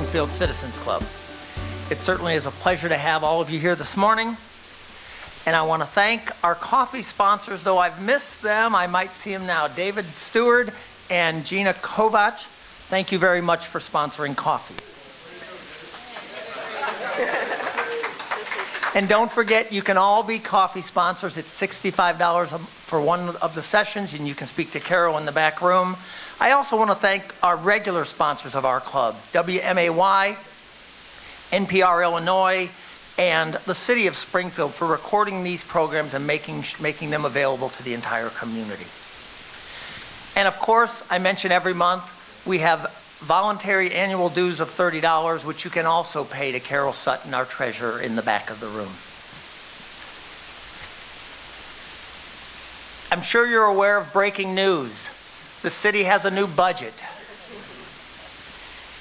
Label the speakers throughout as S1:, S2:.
S1: Springfield Citizens Club. It certainly is a pleasure to have all of you here this morning. And I want to thank our coffee sponsors, though I've missed them. I might see them now. David Stewart and Gina Kovac, thank you very much for sponsoring coffee. And don't forget, you can all be coffee sponsors. It's $65 for one of the sessions, and you can speak to Carol in the back room. I also want to thank our regular sponsors of our club, WMAY, NPR Illinois, and the City of Springfield for recording these programs and making them available to the entire community. And of course, I mention every month, we have voluntary annual dues of $30, which you can also pay to Carol Sutton, our treasurer, in the back of the room. I'm sure you're aware of breaking news. The city has a new budget.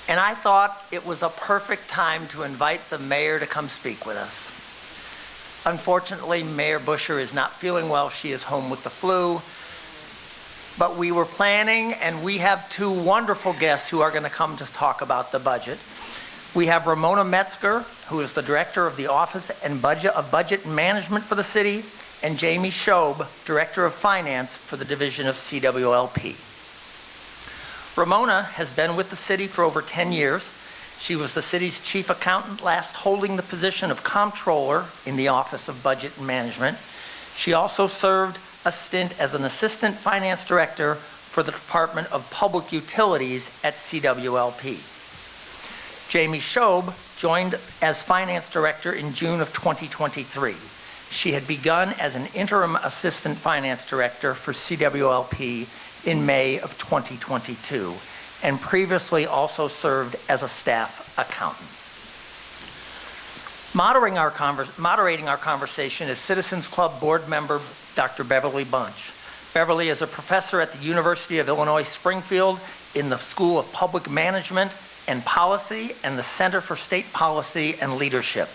S1: And I thought it was a perfect time to invite the mayor to come speak with us. Unfortunately, Mayor Busher is not feeling well. She is home with the flu. But we were planning, and we have two wonderful guests who are going to come to talk about the budget. We have Ramona Metzger, who is the director of the Office of Budget and Management for the city, and Jamie Shobe, director of finance for the division of CWLP. Ramona has been with the city for over 10 years. She was the city's chief accountant, last holding the position of comptroller in the Office of Budget and Management. She also served a stint as an assistant finance director for the Department of Public Utilities at CWLP. Jamie Shobe joined as finance director in June of 2023. She had begun as an interim assistant finance director for CWLP in May of 2022, and previously also served as a staff accountant. Moderating our conversation is Citizens Club board member Dr. Beverly Bunch. Beverly is a professor at the University of Illinois Springfield in the School of Public Management and Policy and the Center for State Policy and Leadership.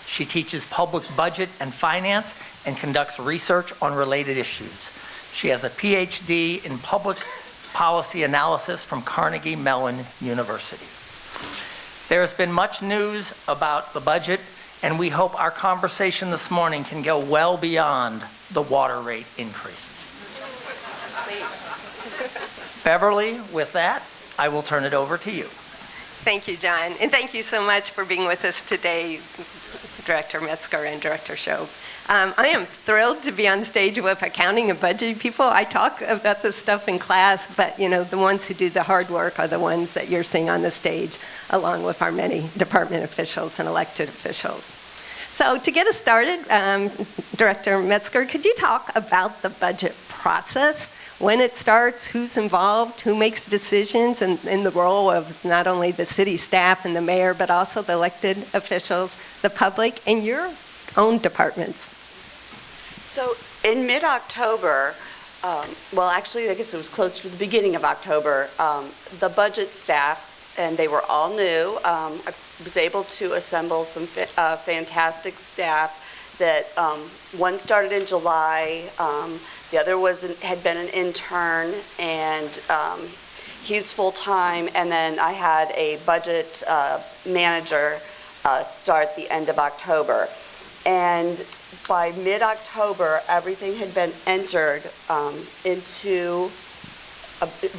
S1: She teaches public budget and finance and conducts research on related issues. She has a PhD in public policy analysis from Carnegie Mellon University. There has been much news about the budget, and we hope our conversation this morning can go well beyond the water rate increases. Please. Beverly, with that, I will turn it over to you.
S2: Thank you, John, and thank you so much for being with us today, Director Metzger and Director Shobe. I am thrilled to be on stage with accounting and budget people. I talk about this stuff in class, but the ones who do the hard work are the ones that you're seeing on the stage, along with our many department officials and elected officials. So to get us started, Director Metzger, could you talk about the budget process? When it starts, who's involved, who makes decisions, and in the role of not only the city staff and the mayor, but also the elected officials, the public, and your own departments?
S3: So in mid-October, well, actually, I guess it was closer to the beginning of October, the budget staff, and they were all new. I was able to assemble some fantastic staff that one started in July, the other had been an intern, and he's full-time, and then I had a budget manager start the end of October. And by mid-October, everything had been entered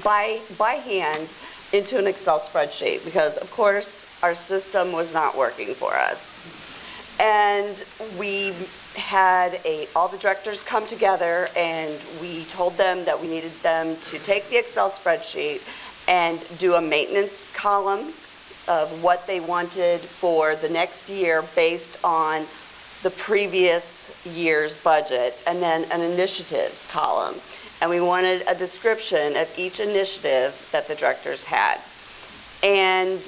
S3: by hand into an Excel spreadsheet, because of course our system was not working for us. And we had all the directors come together, and we told them that we needed them to take the Excel spreadsheet and do a maintenance column of what they wanted for the next year based on the previous year's budget, and then an initiatives column. And we wanted a description of each initiative that the directors had. And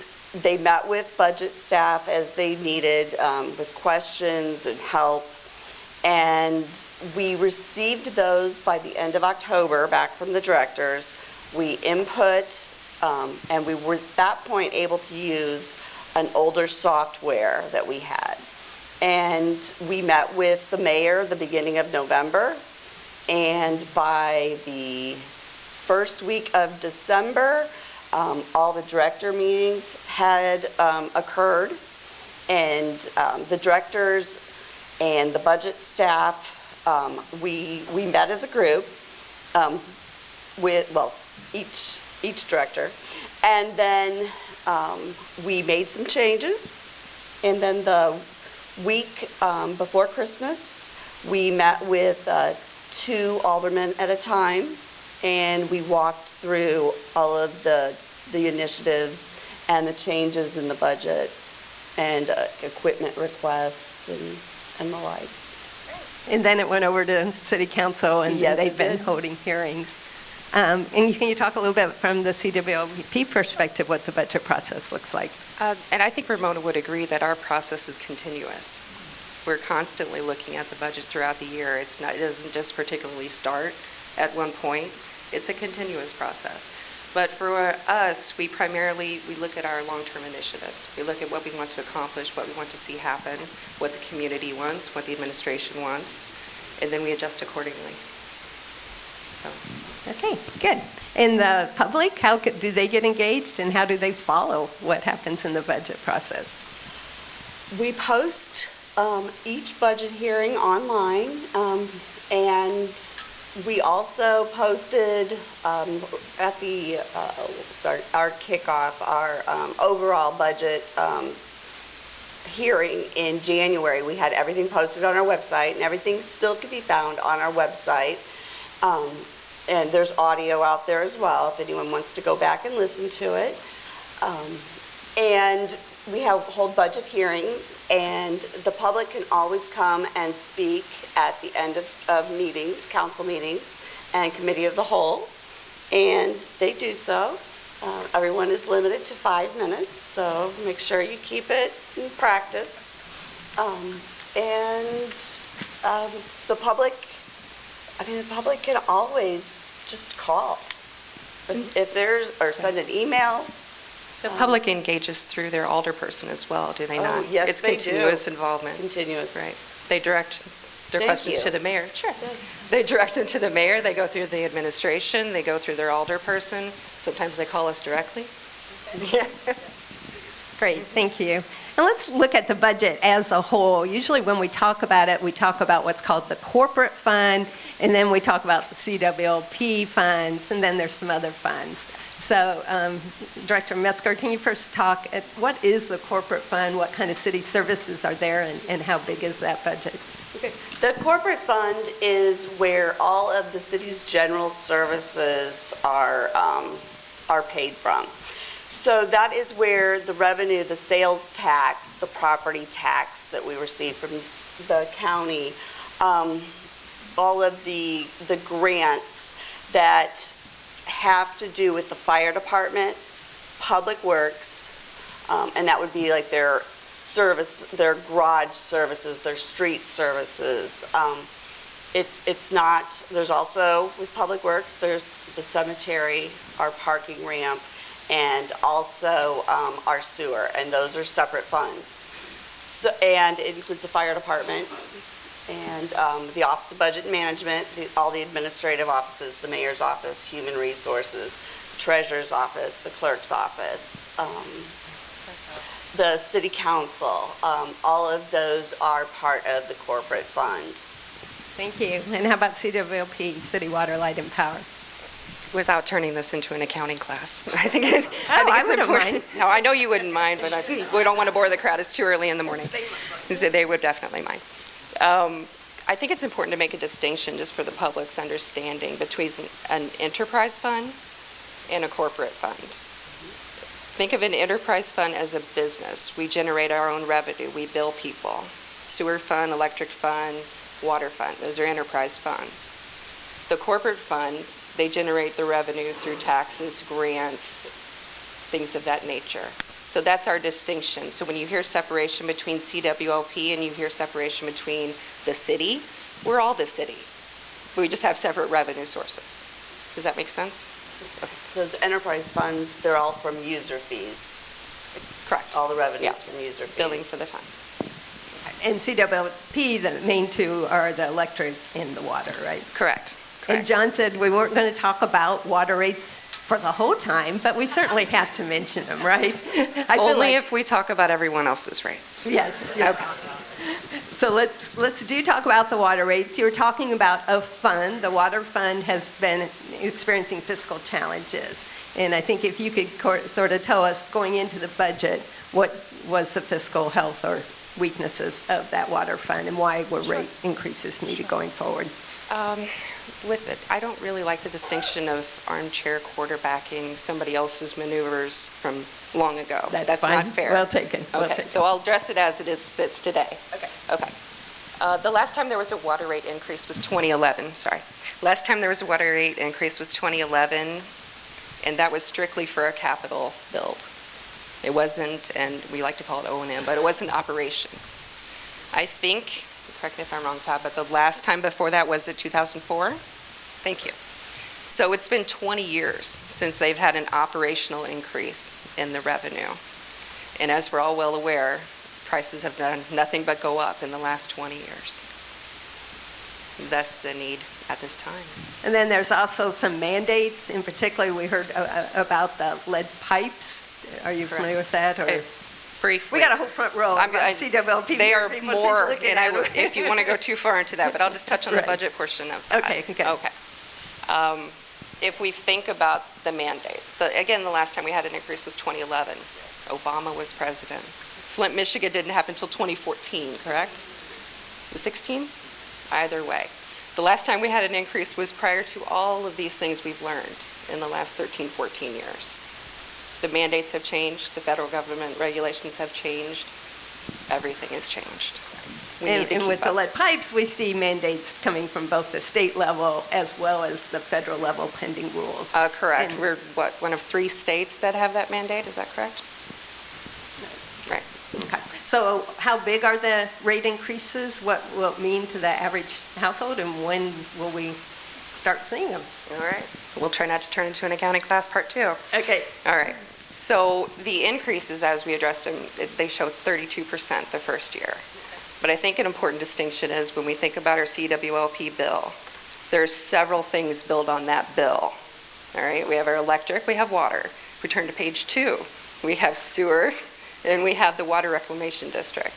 S3: they met with budget staff as they needed, with questions and help. And we received those by the end of October back from the directors. We input, and we were at that point able to use an older software that we had. And we met with the mayor the beginning of November, and by the first week of December, all the director meetings had occurred, and the directors and the budget staff, we met as a group with, well, each director, and then we made some changes, and then the week before Christmas, we met with 2 aldermen at a time, and we walked through all of the initiatives and the changes in the budget and equipment requests and the like.
S2: And then it went over to city council, and
S3: Yes,
S2: they've
S3: it
S2: been
S3: did.
S2: holding hearings. And can you talk a little bit from the CWLP perspective what the budget process looks like?
S4: And I think Ramona would agree that our process is continuous. We're constantly looking at the budget throughout the year. It doesn't just particularly start at one point. It's a continuous process. But for us, we look at our long-term initiatives. We look at what we want to accomplish, what we want to see happen, what the community wants, what the administration wants, and then we adjust accordingly. So.
S2: Okay, good. And the public, do they get engaged, and how do they follow what happens in the budget process?
S3: We post each budget hearing online, and we also posted at the our kickoff, our overall budget hearing in January. We had everything posted on our website, and everything still can be found on our website. And there's audio out there as well if anyone wants to go back and listen to it. And we hold budget hearings, and the public can always come and speak at the end of meetings, council meetings, and committee of the whole, and they do so. Everyone is limited to 5 minutes, so make sure you keep it in practice. The public can always just call. If there's, or send an email.
S4: The public engages through their alderperson as well, do they not?
S3: Yes,
S4: It's
S3: they do.
S4: continuous involvement.
S3: Continuous.
S4: Right. They direct their
S3: Thank
S4: questions
S3: you.
S4: to the mayor. Sure.
S3: Yes.
S4: They direct them to the mayor, they go through the administration, they go through their alderperson. Sometimes they call us directly.
S2: Great, thank you. And let's look at the budget as a whole. Usually when we talk about it, we talk about what's called the corporate fund, and then we talk about the CWLP funds, and then there's some other funds. So, Director Metzger, can you first talk at what is the corporate fund, what kind of city services are there, and how big is that budget?
S3: Okay. The corporate fund is where all of the city's general services are paid from. So that is where the revenue, the sales tax, the property tax that we receive from the county, all of the grants that have to do with the fire department, public works, and that would be like their service, their garage services, their street services. It's not, there's also with public works, there's the cemetery, our parking ramp, and also our sewer, and those are separate funds. So, and it includes the fire department and the Office of Budget and Management, all the administrative offices, the mayor's office, human resources, the treasurer's office, the clerk's office, the city council. All of those are part of the corporate fund.
S2: Thank you. And how about CWLP, City Water, Light, and Power?
S4: Without turning this into an accounting class. I think
S2: I
S4: it's
S2: wouldn't
S4: important.
S2: mind.
S4: No, I know you wouldn't mind, but we don't want to bore the crowd. It's too early in the morning. So they would definitely mind. I think it's important to make a distinction just for the public's understanding between an enterprise fund and a corporate fund. Think of an enterprise fund as a business. We generate our own revenue. We bill people. Sewer fund, electric fund, water fund. Those are enterprise funds. The corporate fund, they generate the revenue through taxes, grants, things of that nature. So that's our distinction. So when you hear separation between CWLP and you hear separation between the city, we're all the city. We just have separate revenue sources. Does that make sense?
S3: Those enterprise funds, they're all from user fees.
S4: Correct.
S3: All the revenues
S4: Yeah.
S3: from user fees.
S4: Billing for the fund.
S2: And CWLP, the main two are the electric and the water, right?
S4: Correct.
S2: And John said we weren't going to talk about water rates for the whole time, but we certainly have to mention them, right? I feel
S4: Only
S2: like-
S4: if we talk about everyone else's rates.
S2: Yes, yes. So let's talk about the water rates. You were talking about a fund. The water fund has been experiencing fiscal challenges. And I think if you could sort of tell us, going into the budget, what was the fiscal health or weaknesses of that water fund, and why were rate increases needed going forward?
S4: I don't really like the distinction of armchair quarterbacking somebody else's maneuvers from long ago. That's
S2: fine.
S4: not fair.
S2: Well taken. Well
S4: Okay,
S2: taken.
S4: so I'll address it as it sits today.
S2: Okay.
S4: Okay. The last time there was a water rate increase was 2011, sorry. Last time there was a water rate increase was 2011, and that was strictly for a capital build. It wasn't, and we like to call it O&M, but it wasn't operations. I think, correct me if I'm wrong, Todd, but the last time before that was it 2004? Thank you. So it's been 20 years since they've had an operational increase in the revenue. And as we're all well aware, prices have done nothing but go up in the last 20 years. Thus the need at this time.
S2: And then there's also some mandates. In particular, we heard about the lead pipes. Are you familiar with that? Or?
S4: Briefly.
S2: We got a whole front row. CWLP.
S4: They are
S2: people. She's
S4: more,
S2: looking
S4: and
S2: at them.
S4: if you want to go too far into that, but I'll just touch on the
S2: Right.
S4: budget portion of that.
S2: Okay, okay.
S4: Okay. If we think about the mandates, again, the last time we had an increase was 2011. Obama was president. Flint, Michigan didn't happen until 2014, correct? 16? Either way. The last time we had an increase was prior to all of these things we've learned in the last 13, 14 years. The mandates have changed, the federal government regulations have changed, everything has changed. We need to
S2: And
S4: keep
S2: with the
S4: up.
S2: lead pipes, we see mandates coming from both the state level as well as the federal level pending rules.
S4: Correct.
S2: And-
S4: We're, one of 3 states that have that mandate, is that correct? Right.
S2: Okay. So how big are the rate increases? What will it mean to the average household, and when will we start seeing them?
S4: All right. We'll try not to turn into an accounting class part 2.
S2: Okay.
S4: All right. So the increases, as we addressed them, they show 32% the first year. But I think an important distinction is when we think about our CWLP bill, there's several things billed on that bill. All right. We have our electric, we have water. If we turn to page 2, we have sewer, and we have the water reclamation district.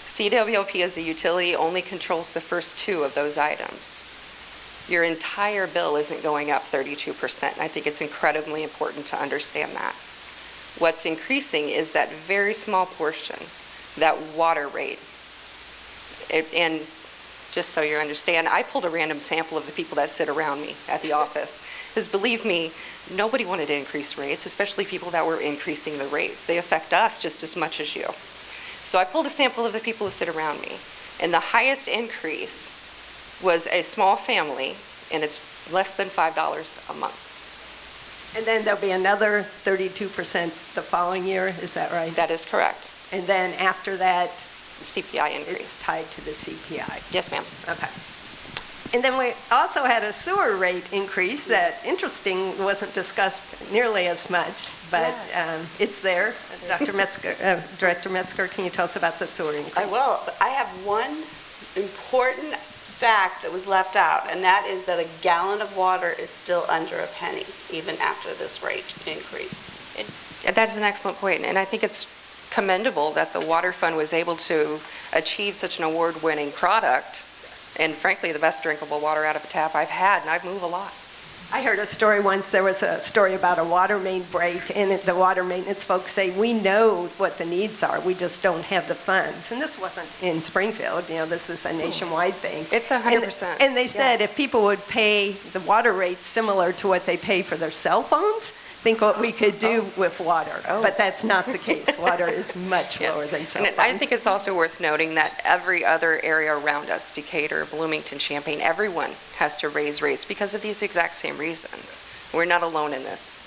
S4: CWLP as a utility only controls the first 2 of those items. Your entire bill isn't going up 32%. I think it's incredibly important to understand that. What's increasing is that very small portion, that water rate. And just so you understand, I pulled a random sample of the people that sit around me at the office. Because believe me, nobody wanted to increase rates, especially people that were increasing the rates. They affect us just as much as you. So I pulled a sample of the people who sit around me. And the highest increase was a small family, and it's less than $5 a month.
S2: And then there'll be another 32% the following year, is that right?
S4: That is correct.
S2: And then after that,
S4: CPI increase.
S2: it's tied to the CPI.
S4: Yes, ma'am.
S2: Okay. And then we also had a sewer rate increase that, interesting, wasn't discussed nearly as much, but
S3: Yes.
S2: it's there. Dr. Metzger, Director Metzger, can you tell us about the sewer increase?
S3: I will. But I have one important fact that was left out, and that is that a gallon of water is still under a penny, even after this rate increase.
S4: That's an excellent point, and I think it's commendable that the water fund was able to achieve such an award-winning product, and frankly, the best drinkable water out of a tap I've had, and I've moved a lot.
S2: I heard a story once, there was a story about a water main break, and the water maintenance folks say, we know what the needs are, we just don't have the funds. And this wasn't in Springfield, this is a nationwide thing.
S4: It's 100%.
S2: And they said if people would pay the water rates similar to what they pay for their cell phones, think what we could do with water.
S4: Oh.
S2: But that's not the case. Water is much
S4: Yes.
S2: lower than cell
S4: And
S2: phones.
S4: I think it's also worth noting that every other area around us, Decatur, Bloomington, Champaign, everyone has to raise rates because of these exact same reasons. We're not alone in this.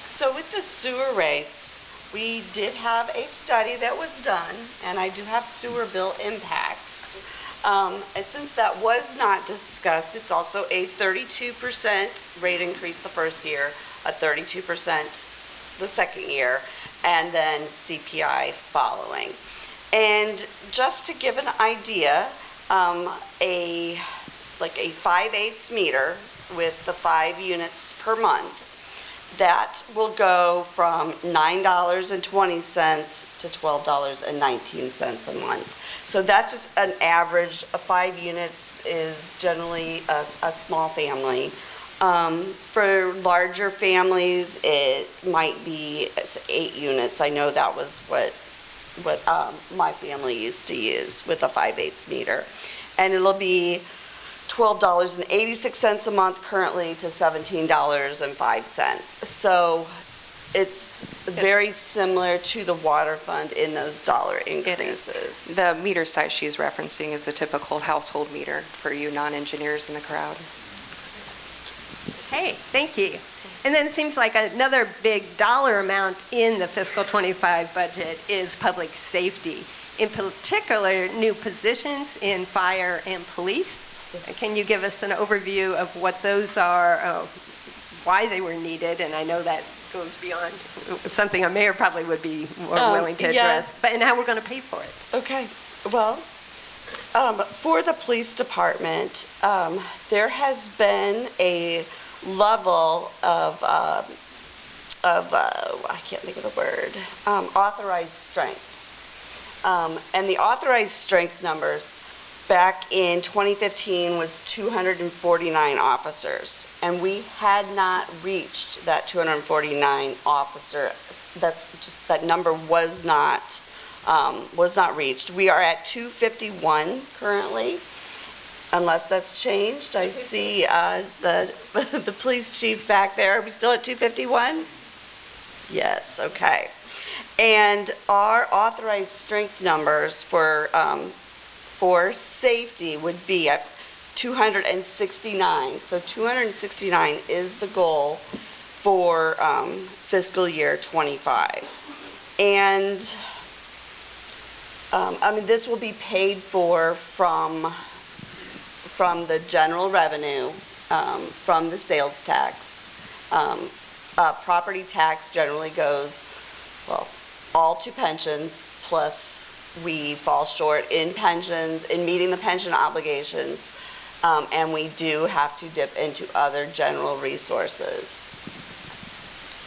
S3: So with the sewer rates, we did have a study that was done, and I do have sewer bill impacts. And since that was not discussed, it's also a 32% rate increase the first year, a 32% the second year, and then CPI following. And just to give an idea, a like a 5/8 meter with the 5 units per month. That will go from $9.20 to $12.19 a month. So that's just an average. 5 units is generally a small family. For larger families, it might be 8 units. I know that was what my family used to use with a 5/8 meter. And it'll be $12.86 a month currently to $17.05. So it's very similar to the water fund in those dollar increases.
S4: The meter size she's referencing is a typical household meter for you non-engineers in the crowd.
S2: Hey, thank you. And then it seems like another big dollar amount in the fiscal 25 budget is public safety. In particular, new positions in fire and police.
S3: Yes.
S2: Can you give us an overview of what those are, why they were needed? And I know that goes beyond something a mayor probably would be more willing to address, but and how we're going to pay for it.
S3: Okay, well, for the police department, there has been a level of I can't think of the word, authorized strength. And the authorized strength numbers back in 2015 was 249 officers, and we had not reached that 249 officer. That number was not reached. We are at 251 currently, unless that's changed. I see the police chief back there. Are we still at 251? Yes. Okay. And our authorized strength numbers for safety would be at 269. So 269 is the goal for fiscal year 25. And this will be paid for from the general revenue, from the sales tax. Property tax generally goes, well, all to pensions, plus we fall short in pensions, in meeting the pension obligations, and we do have to dip into other general resources.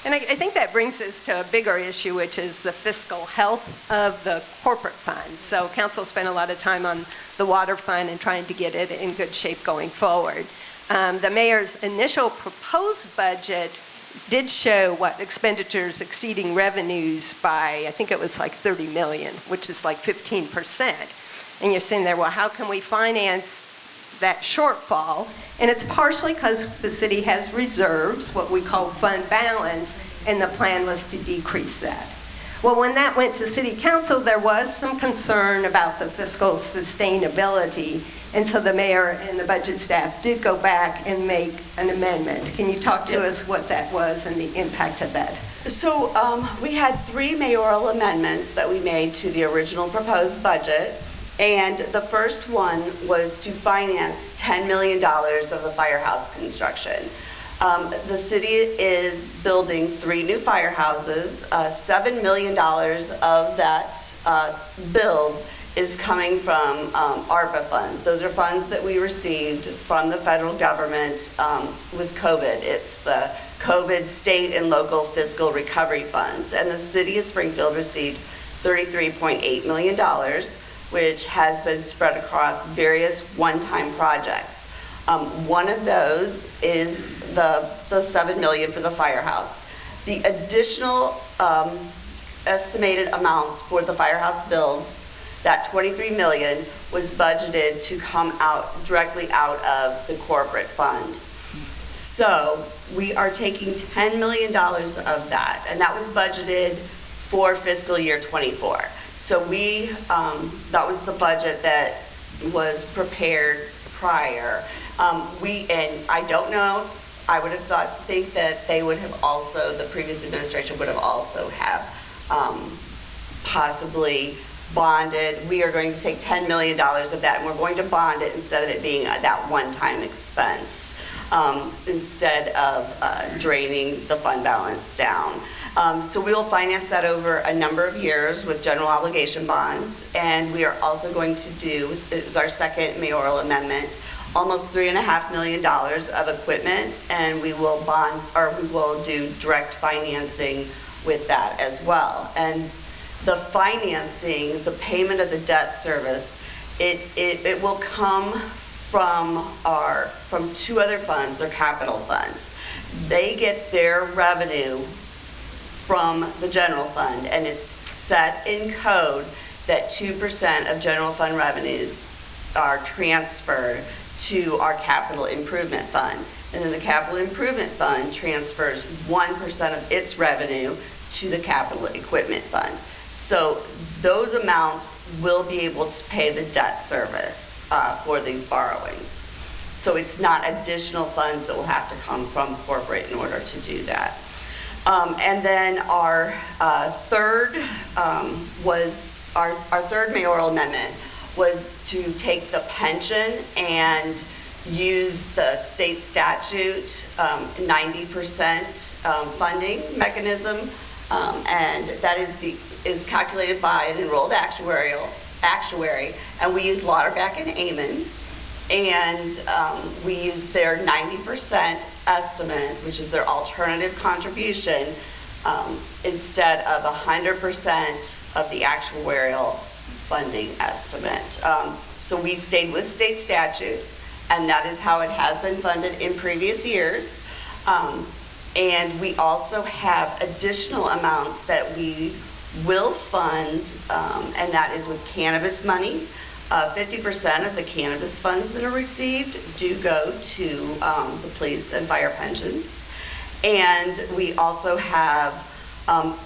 S2: And I think that brings us to a bigger issue, which is the fiscal health of the corporate fund. So council spent a lot of time on the water fund and trying to get it in good shape going forward. The mayor's initial proposed budget did show expenditures exceeding revenues by, I think it was like 30 million, which is like 15%. And you're saying there, well, how can we finance that shortfall? And it's partially because the city has reserves, what we call fund balance, and the plan was to decrease that. Well, when that went to city council, there was some concern about the fiscal sustainability, and so the mayor and the budget staff did go back and make an amendment. Can you talk to us what that was and the impact of that?
S3: So we had 3 mayoral amendments that we made to the original proposed budget, and the first one was to finance $10 million of the firehouse construction. The city is building 3 new firehouses. $7 million of that build is coming from ARPA funds. Those are funds that we received from the federal government with COVID. It's the COVID state and local fiscal recovery funds. And the city of Springfield received $33.8 million, which has been spread across various one-time projects. One of those is the $7 million for the firehouse. The additional estimated amounts for the firehouse builds, that $23 million, was budgeted to come out directly out of the corporate fund. So we are taking $10 million of that, and that was budgeted for fiscal year 24. So that was the budget that was prepared prior. And I don't know, I would have think that they would have also, the previous administration would have also have possibly bonded. We are going to take $10 million of that, and we're going to bond it instead of it being that one-time expense, instead of draining the fund balance down. So we will finance that over a number of years with general obligation bonds, and we are also going to do, it was our second mayoral amendment, almost $3.5 million of equipment, and we will do direct financing with that as well. And the financing, the payment of the debt service, it will come from two other funds, they're capital funds. They get their revenue from the general fund, and it's set in code that 2% of general fund revenues are transferred to our capital improvement fund. And then the capital improvement fund transfers 1% of its revenue to the capital equipment fund. So those amounts will be able to pay the debt service for these borrowings. So it's not additional funds that will have to come from corporate in order to do that. And then our third mayoral amendment was to take the pension and use the state statute 90% funding mechanism, and that is calculated by an enrolled actuary, and we use Lauterbach and Amon, and we use their 90% estimate, which is their alternative contribution, instead of 100% of the actuarial funding estimate. So we stayed with state statute, and that is how it has been funded in previous years. And we also have additional amounts that we will fund, and that is with cannabis money. 50% of the cannabis funds that are received do go to the police and fire pensions. And we also have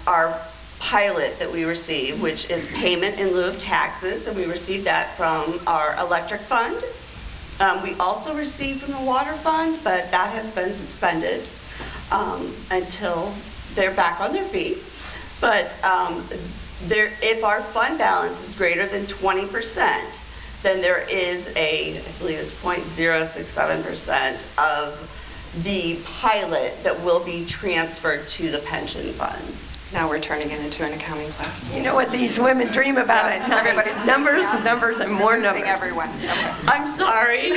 S3: our pilot that we receive, which is payment in lieu of taxes, and we receive that from our electric fund. We also receive from the water fund, but that has been suspended until they're back on their feet. But if our fund balance is greater than 20%, then there is I believe it's 0.067% of the pilot that will be transferred to the pension funds.
S4: Now we're turning it into an accounting class.
S2: You know what these women dream about at night?
S4: Everybody's
S2: Numbers, numbers, and more numbers.
S4: Everyone. Okay.
S3: I'm sorry.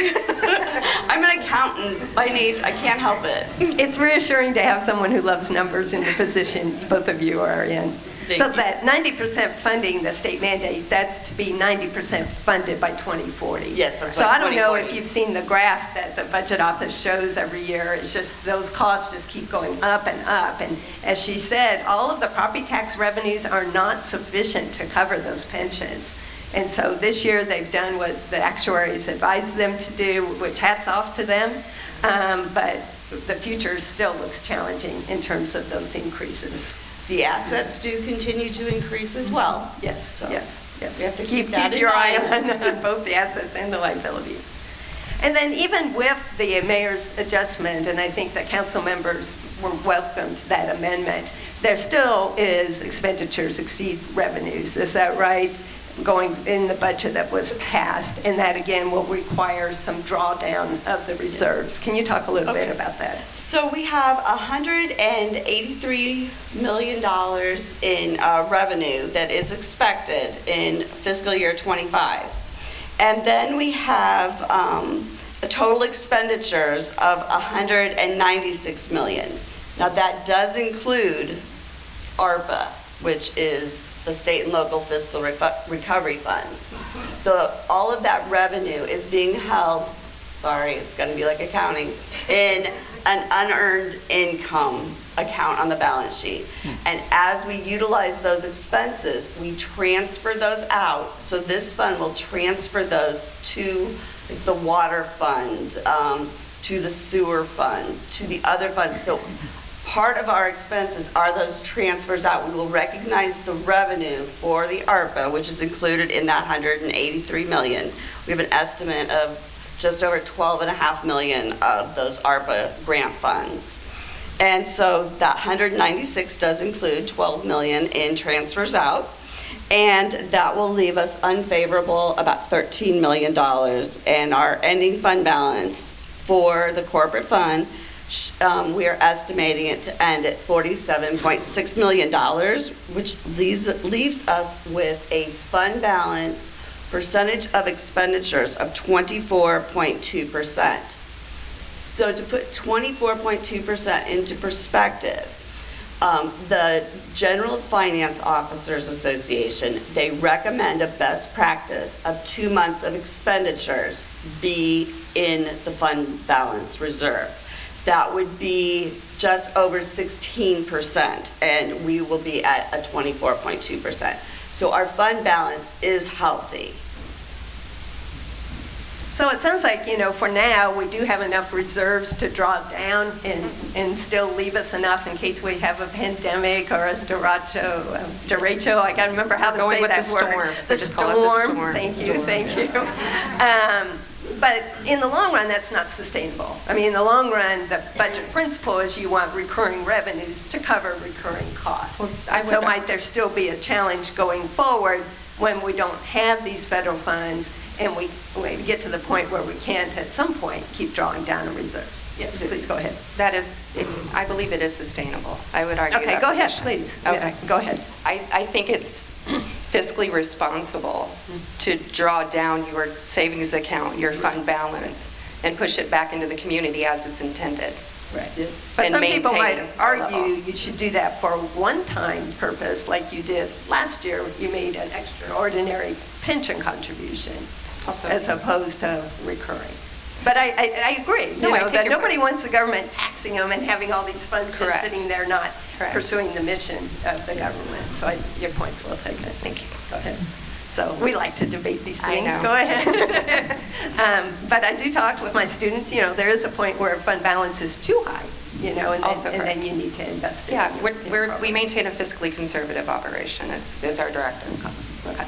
S3: I'm an accountant by nature. I can't help it.
S2: It's reassuring to have someone who loves numbers in the position both of you are in. So that 90% funding, the state mandate, that's to be 90% funded by 2040.
S3: Yes, that's
S2: So
S3: by
S2: I don't know
S3: 2040.
S2: if you've seen the graph that the budget office shows every year. It's just those costs just keep going up and up. And as she said, all of the property tax revenues are not sufficient to cover those pensions. And so this year they've done what the actuaries advised them to do, which hats off to them. But the future still looks challenging in terms of those increases.
S3: The assets do continue to increase as well.
S2: Yes,
S3: So
S2: yes.
S3: we have to keep
S2: Keep
S3: that in
S2: your eye
S3: mind.
S2: on both the assets and the liabilities. And then even with the mayor's adjustment, and I think that council members welcomed that amendment, there still is expenditures exceed revenues. Is that right? Going in the budget that was passed, and that again will require some drawdown of the reserves. Can you talk a little bit about that?
S3: So we have $183 million in revenue that is expected in fiscal year 25. And then we have total expenditures of $196 million. Now that does include ARPA, which is the state and local fiscal recovery funds. All of that revenue is being held, sorry, it's going to be like accounting, in an unearned income account on the balance sheet. And as we utilize those expenses, we transfer those out. So this fund will transfer those to the water fund, to the sewer fund, to the other funds. So part of our expenses are those transfers out. We will recognize the revenue for the ARPA, which is included in that $183 million. We have an estimate of just over $12.5 million of those ARPA grant funds. And so that 196 does include $12 million in transfers out, and that will leave us unfavorable about $13 million. And our ending fund balance for the corporate fund, we are estimating it to end at $47.6 million, which leaves us with a fund balance percentage of expenditures of 24.2%. So to put 24.2% into perspective, the General Finance Officers Association, they recommend a best practice of 2 months of expenditures be in the fund balance reserve. That would be just over 16%, and we will be at a 24.2%. So our fund balance is healthy.
S2: So it sounds like, for now, we do have enough reserves to draw down and still leave us enough in case we have a pandemic or a derecho. I can't remember how to
S4: Going
S2: say
S4: with
S2: that
S4: the
S2: word.
S4: storm.
S2: The
S4: They just call it the storm.
S2: Thank you. But in the long run, that's not sustainable. I mean, in the long run, the budget principle is you want recurring revenues to cover recurring costs.
S4: Well,
S2: So might there still be a challenge going forward when we don't have these federal funds and we get to the point where we can't, at some point, keep drawing down on reserves? Yes, please go ahead.
S4: That is, I believe it is sustainable. I would argue that
S2: Okay, go ahead,
S4: position.
S2: please.
S4: Okay.
S2: Yeah, go ahead.
S4: I think it's fiscally responsible to draw down your savings account, your fund balance, and push it back into the community as it's intended.
S2: Right. But
S4: And
S2: some people might
S4: maintain
S2: argue
S4: level.
S2: you should do that for a one-time purpose, like you did last year. You made an extraordinary pension contribution
S4: Also,
S2: as opposed to recurring. But I agree,
S4: No, I take
S2: that
S4: your
S2: nobody
S4: point.
S2: wants the government taxing them and having all these funds just
S4: Correct.
S2: sitting there not
S4: Correct.
S2: pursuing the mission of the government. So your point's well taken.
S4: Thank you.
S2: Go ahead. So we like to debate these
S4: I
S2: things.
S4: know.
S2: Go ahead. But I do talk with my students, there is a point where fund balance is too high,
S4: Also
S2: and then
S4: correct.
S2: you need to invest in
S4: Yeah,
S2: in
S4: we
S2: programs.
S4: maintain a fiscally conservative operation. It's our director.
S2: Okay.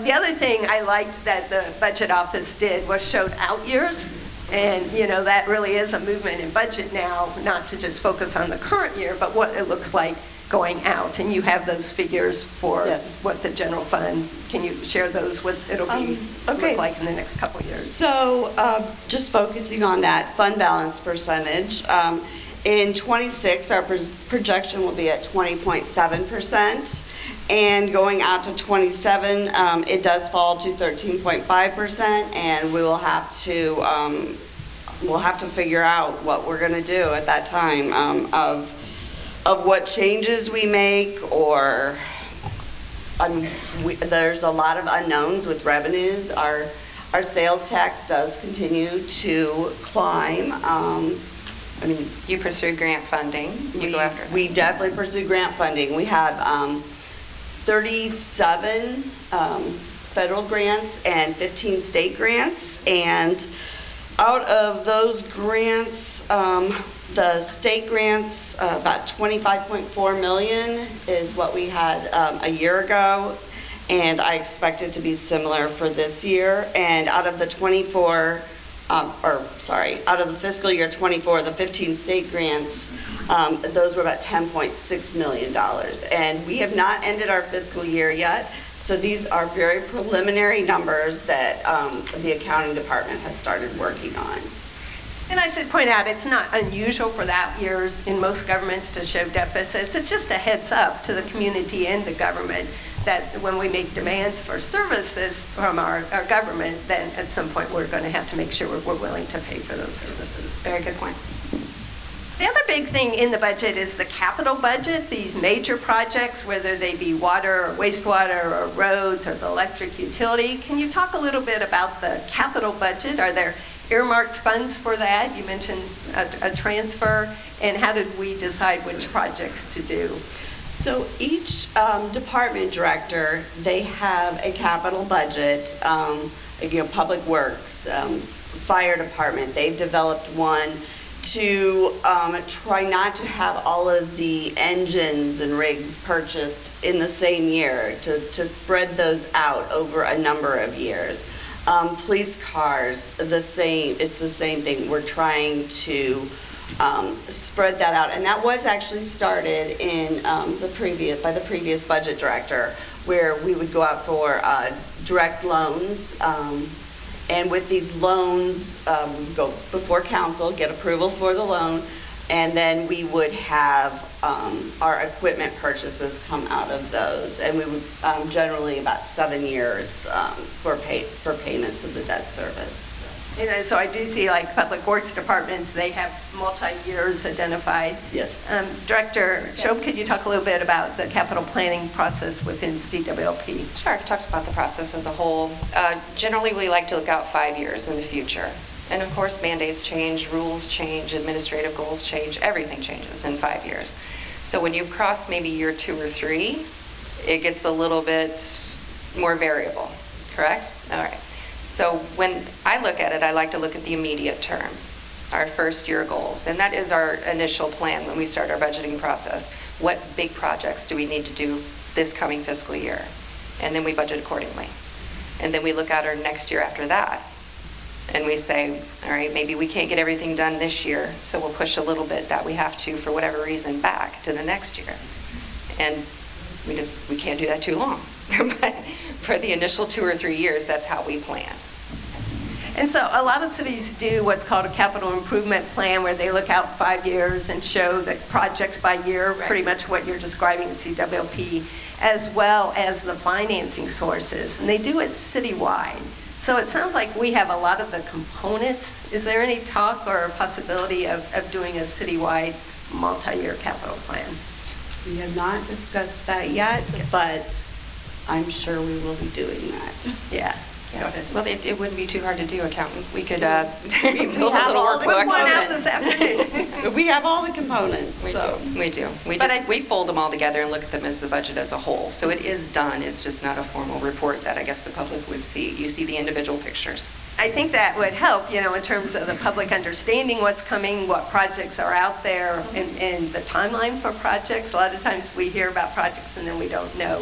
S2: The other thing I liked that the budget office did was showed out years. And, that really is a movement in budget now, not to just focus on the current year, but what it looks like going out. And you have those figures for
S3: Yes.
S2: what the general fund, can you share those, what it'll be,
S3: okay.
S2: look like in the next couple of years?
S3: So just focusing on that fund balance percentage, in '26, our projection will be at 20.7%. And going out to '27, it does fall to 13.5%, and we'll have to figure out what we're going to do at that time of what changes we make, or there's a lot of unknowns with revenues. Our sales tax does continue to climb.
S4: You pursue grant funding. You go after that.
S3: We definitely pursue grant funding. We have 37 federal grants and 15 state grants, and out of those grants, the state grants, about $25.4 million is what we had a year ago, and I expect it to be similar for this year. And out of the out of the fiscal year '24, the 15 state grants, those were about $10.6 million. And we have not ended our fiscal year yet, so these are very preliminary numbers that the accounting department has started working on.
S2: And I should point out, it's not unusual for that years in most governments to show deficits. It's just a heads up to the community and the government that when we make demands for services from our government, then at some point we're going to have to make sure we're willing to pay for those services.
S4: Very good point.
S2: The other big thing in the budget is the capital budget, these major projects, whether they be water or wastewater or roads or the electric utility. Can you talk a little bit about the capital budget? Are there earmarked funds for that? You mentioned a transfer, and how did we decide which projects to do?
S3: So each department director, they have a capital budget. Public Works, Fire Department, they've developed one to try not to have all of the engines and rigs purchased in the same year, to spread those out over a number of years. Police cars, it's the same thing. We're trying to spread that out, and that was actually started in by the previous budget director, where we would go out for direct loans, and with these loans, we go before council, get approval for the loan, and then we would have our equipment purchases come out of those. And we would generally about 7 years for payments of the debt service.
S2: And so I do see like public works departments, they have multi-years identified.
S3: Yes.
S2: Director Shope, could you talk a little bit about the capital planning process within CWLP?
S4: Sure, I talked about the process as a whole. Generally, we like to look out 5 years in the future. And of course, mandates change, rules change, administrative goals change, everything changes in 5 years. So when you cross maybe year 2 or 3, it gets a little bit more variable, correct? All right. So when I look at it, I like to look at the immediate term, our first year goals. And that is our initial plan when we start our budgeting process. What big projects do we need to do this coming fiscal year? And then we budget accordingly. And then we look at our next year after that. And we say, all right, maybe we can't get everything done this year, so we'll push a little bit that we have to, for whatever reason, back to the next year. And we can't do that too long. But for the initial 2 or 3 years, that's how we plan.
S2: And so a lot of cities do what's called a capital improvement plan, where they look out 5 years and show the projects by year,
S4: Right.
S2: pretty much what you're describing as CWLP, as well as the financing sources. And they do it citywide. So it sounds like we have a lot of the components. Is there any talk or possibility of doing a citywide multi-year capital plan?
S3: We have not discussed that yet, but I'm sure we will be doing that.
S2: Yeah. Go ahead.
S4: Well, it wouldn't be too hard to do, accountant. We could
S3: We
S4: build a
S3: have
S4: little
S3: all the
S2: Put
S4: workbook.
S2: one out this afternoon.
S3: We have all the components,
S4: We
S3: so.
S4: do, we do.
S2: But
S4: We fold them all together and look at them as the budget as a whole. So it is done, it's just not a formal report that I guess the public would see. You see the individual pictures.
S2: I think that would help, in terms of the public understanding what's coming, what projects are out there, and the timeline for projects. A lot of times we hear about projects and then we don't know,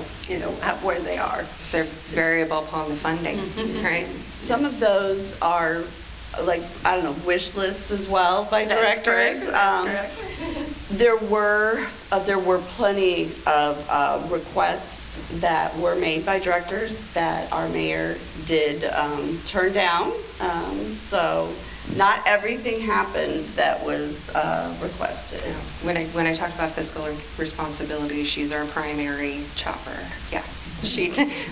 S2: where they are.
S4: They're variable upon the funding, right?
S3: Some of those are, like, I don't know, wish lists as well by
S2: That's
S3: directors.
S2: correct. That's correct.
S3: There were plenty of requests that were made by directors that our mayor did turn down. So not everything happened that was requested.
S4: When I talked about fiscal responsibility, she's our primary chopper. Yeah.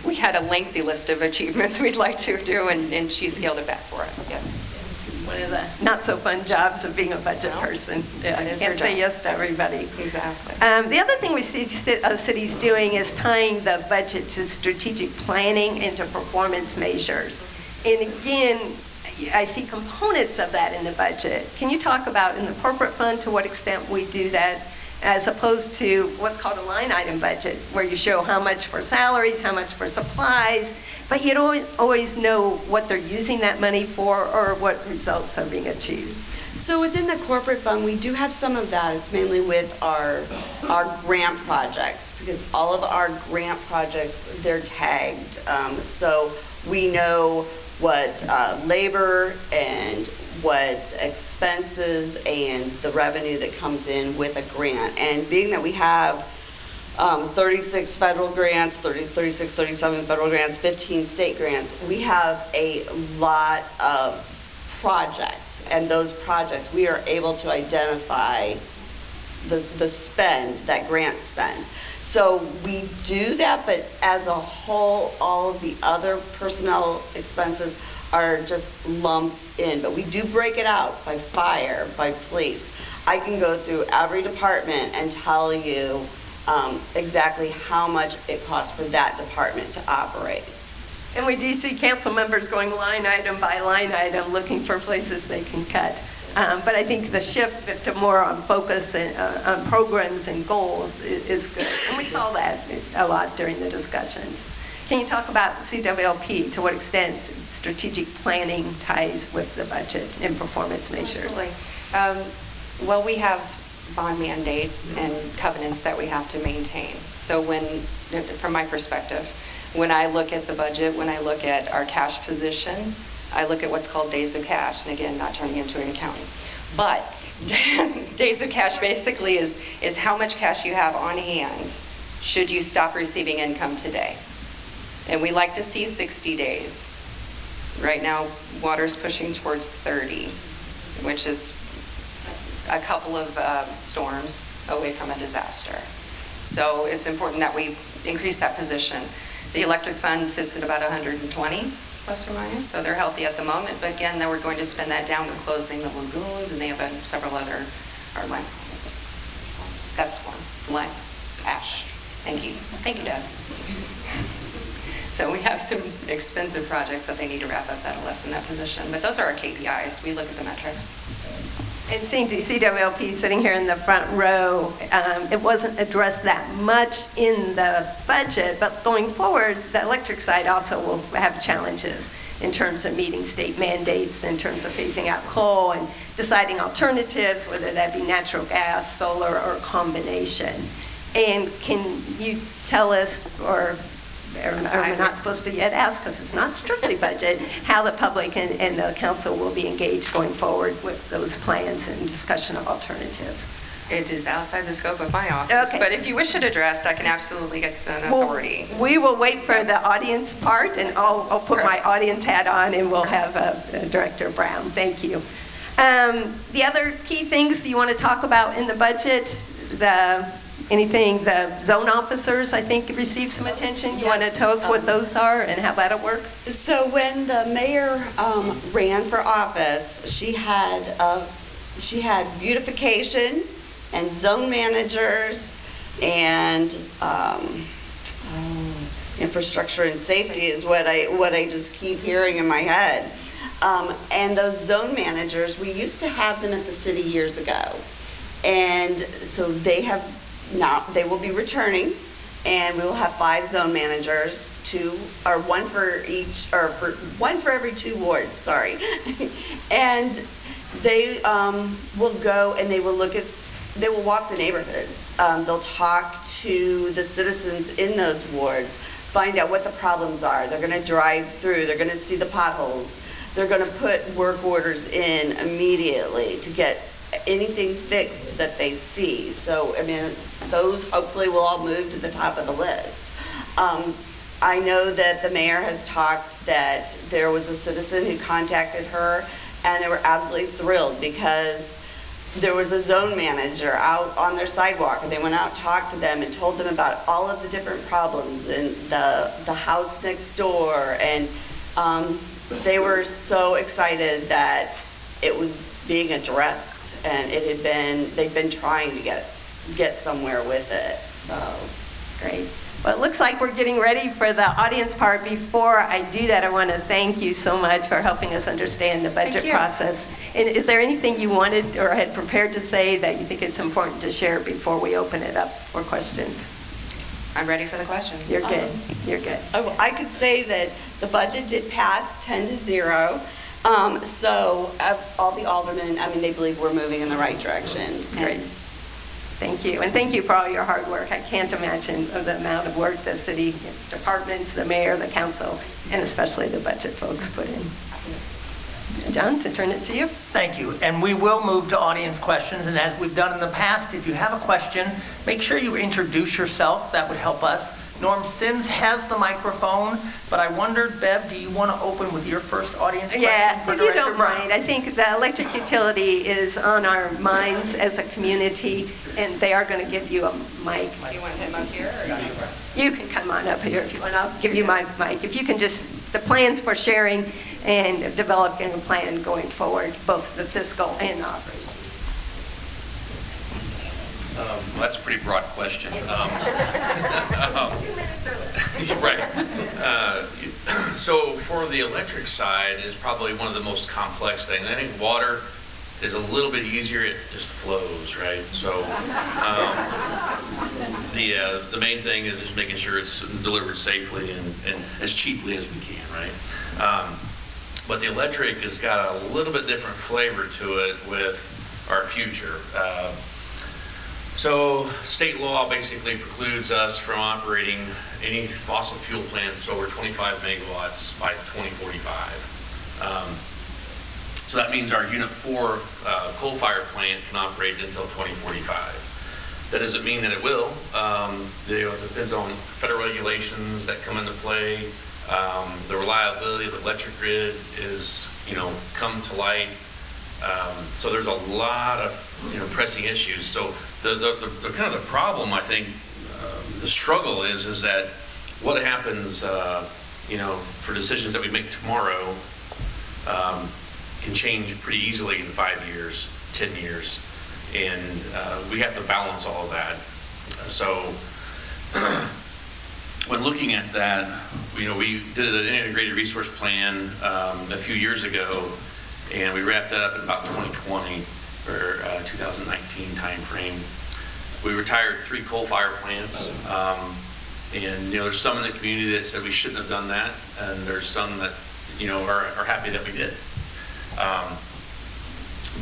S4: We had a lengthy list of achievements we'd like to do, and she scaled it back for us, yes.
S2: One of the not-so-fun jobs of being a budget
S4: Well,
S2: person. Yeah,
S4: it is
S2: can't
S4: her
S2: say
S4: job.
S2: yes to everybody.
S4: Exactly.
S2: The other thing we see cities doing is tying the budget to strategic planning and to performance measures. And again, I see components of that in the budget. Can you talk about in the corporate fund to what extent we do that, as opposed to what's called a line item budget, where you show how much for salaries, how much for supplies, but you don't always know what they're using that money for or what results are being achieved.
S3: So within the corporate fund, we do have some of that. It's mainly with our grant projects, because all of our grant projects, they're tagged. So we know what labor and what expenses and the revenue that comes in with a grant. And being that we have 36 federal grants, 36, 37 federal grants, 15 state grants, we have a lot of projects. And those projects, we are able to identify the spend, that grant spend. So we do that, but as a whole, all of the other personnel expenses are just lumped in. But we do break it out by fire, by police. I can go through every department and tell you exactly how much it costs for that department to operate.
S2: And we do see council members going line item by line item, looking for places they can cut. But I think the shift to more on focus and, on programs and goals is good. And we saw that a lot during the discussions. Can you talk about CWLP, to what extent strategic planning ties with the budget and performance measures?
S4: Absolutely. Well, we have bond mandates and covenants that we have to maintain. So from my perspective, when I look at the budget, when I look at our cash position, I look at what's called days of cash, and again, not turning into an accountant. But days of cash basically is how much cash you have on hand should you stop receiving income today. And we like to see 60 days. Right now, water's pushing towards 30, which is a couple of storms away from a disaster. So it's important that we increase that position. The electric fund sits at about 120 plus or minus, so they're healthy at the moment. But again, then we're going to spend that down with closing the lagoons, and they have several other, or lime. That's one. Lime. Ash. Thank you. Thank you, Dad. So we have some expensive projects that they need to wrap up that'll lessen that position. But those are our KPIs. We look at the metrics.
S2: And seeing CWLP sitting here in the front row, it wasn't addressed that much in the budget, but going forward, the electric side also will have challenges in terms of meeting state mandates, in terms of phasing out coal and deciding alternatives, whether that be natural gas, solar, or a combination. And can you tell us, or we're not supposed to yet ask because it's not strictly budget, how the public and the council will be engaged going forward with those plans and discussion of alternatives?
S4: It is outside the scope of my office,
S2: Okay.
S4: but if you wish it addressed, I can absolutely get an authority.
S2: Well, we will wait for the audience part, and I'll put my
S4: Correct.
S2: audience hat on, and we'll have Director Brown. Thank you. The other key things you want to talk about in the budget, the zone officers, I think, received some attention. You want to
S3: Yes,
S2: tell us what those are and how that'll work?
S3: So when the mayor ran for office, she had beautification and zone managers and infrastructure and safety is what I just keep hearing in my head. And those zone managers, we used to have them at the city years ago. And so they will be returning, and we will have 5 zone managers, one for every 2 wards, sorry. And they will go and they will walk the neighborhoods. They'll talk to the citizens in those wards, find out what the problems are. They're going to drive through, they're going to see the potholes. They're going to put work orders in immediately to get anything fixed that they see. So, I mean, those hopefully will all move to the top of the list. I know that the mayor has talked that there was a citizen who contacted her, and they were absolutely thrilled because there was a zone manager out on their sidewalk, and they went out and talked to them and told them about all of the different problems in the house next door, and they were so excited that it was being addressed, and they'd been trying to get somewhere with it. So
S2: Great. Well, it looks like we're getting ready for the audience part. Before I do that, I want to thank you so much for helping us understand the budget process. And is there anything you wanted or had prepared to say that you think it's important to share before we open it up for questions?
S4: I'm ready for the questions.
S2: You're good. You're good.
S3: I could say that the budget did pass 10-0. So all the aldermen, they believe we're moving in the right direction.
S2: Great. Thank you. And thank you for all your hard work. I can't imagine the amount of work the city departments, the mayor, the council, and especially the budget folks put in. John, to turn it to you.
S1: Thank you. And we will move to audience questions. And as we've done in the past, if you have a question, make sure you introduce yourself. That would help us. Norm Sims has the microphone, but I wondered, Bev, do you want to open with your first audience question?
S2: Yeah,
S1: for
S2: if you
S1: Director
S2: don't
S1: Brown?
S2: mind. I think the electric utility is on our minds as a community, and they are going to give you a mic.
S4: Do you want him up here or down here?
S2: You can come on up here if you want. I'll give you my mic. If you can just, the plans for sharing and developing a plan going forward, both the fiscal and the operational.
S5: Well, that's a pretty broad question. 2
S2: minutes early.
S5: Right. So for the electric side is probably one of the most complex things. I think water is a little bit easier. It just flows, right? So the main thing is just making sure it's delivered safely and as cheaply as we can, right? But the electric has got a little bit different flavor to it with our future. So state law basically precludes us from operating any fossil fuel plants over 25 megawatts by 2045. So that means our Unit 4 coal-fired plant can operate until 2045. That doesn't mean that it will. It depends on federal regulations that come into play. The reliability of the electric grid is, come to light So there's a lot of, pressing issues. So the kind of the problem, I think, the struggle is that what happens, for decisions that we make tomorrow can change pretty easily in 5 years, 10 years. And we have to balance all of that. So when looking at that, we did an integrated resource plan a few years ago, and we wrapped that up in about 2020 or 2019 timeframe. We retired 3 coal-fired plants, and there's some in the community that said we shouldn't have done that, and there's some that are happy that we did.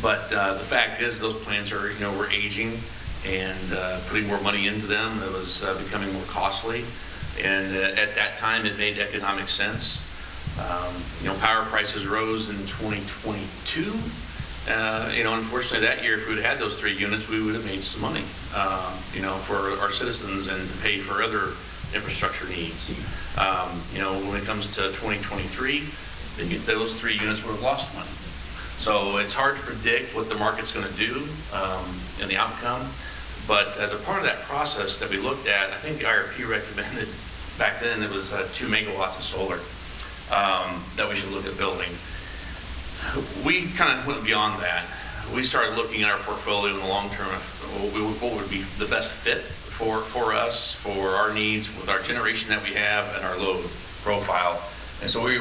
S5: But the fact is, those plants are were aging, and putting more money into them, it was becoming more costly. And at that time, it made economic sense. Power prices rose in 2022. Unfortunately, that year, if we would have had those 3 units, we would have made some money, for our citizens and to pay for other infrastructure needs. When it comes to 2023, those 3 units would have lost money. So it's hard to predict what the market's going to do and the outcome. But as a part of that process that we looked at, I think the IRP recommended back then it was 2 megawatts of solar that we should look at building. We kind of went beyond that. We started looking at our portfolio in the long term of what would be the best fit for us, for our needs, with our generation that we have and our load profile. And so we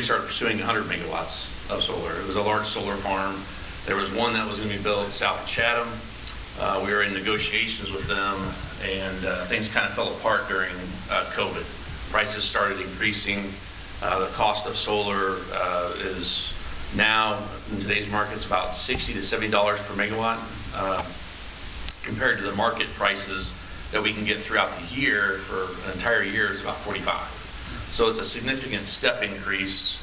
S5: started pursuing 100 megawatts of solar. It was a large solar farm. There was one that was going to be built south of Chatham. We were in negotiations with them, and things kind of fell apart during COVID. Prices started increasing. The cost of solar is now, in today's market, it's about $60 to $70 per megawatt, compared to the market prices that we can get throughout the year for an entire year is about 45. So it's a significant step increase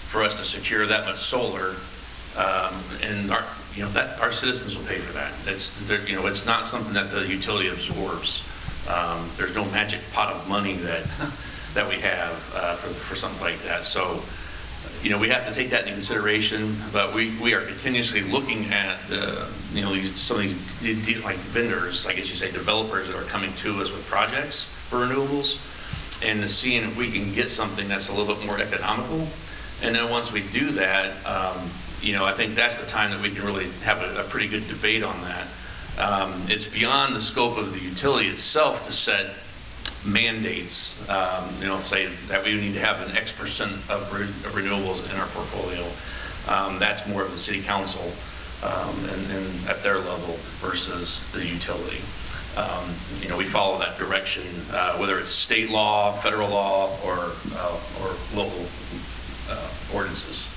S5: for us to secure that much solar, and our citizens will pay for that. It's not something that the utility absorbs. There's no magic pot of money that we have for something like that. So we have to take that into consideration, but we are continuously looking at some of these like vendors, I guess you say developers that are coming to us with projects for renewables, and seeing if we can get something that's a little bit more economical. And then once we do that, I think that's the time that we can really have a pretty good debate on that. It's beyond the scope of the utility itself to set mandates, say that we need to have an X% of renewables in our portfolio. That's more of the city council and at their level versus the utility. We follow that direction, whether it's state law, federal law, or local ordinances.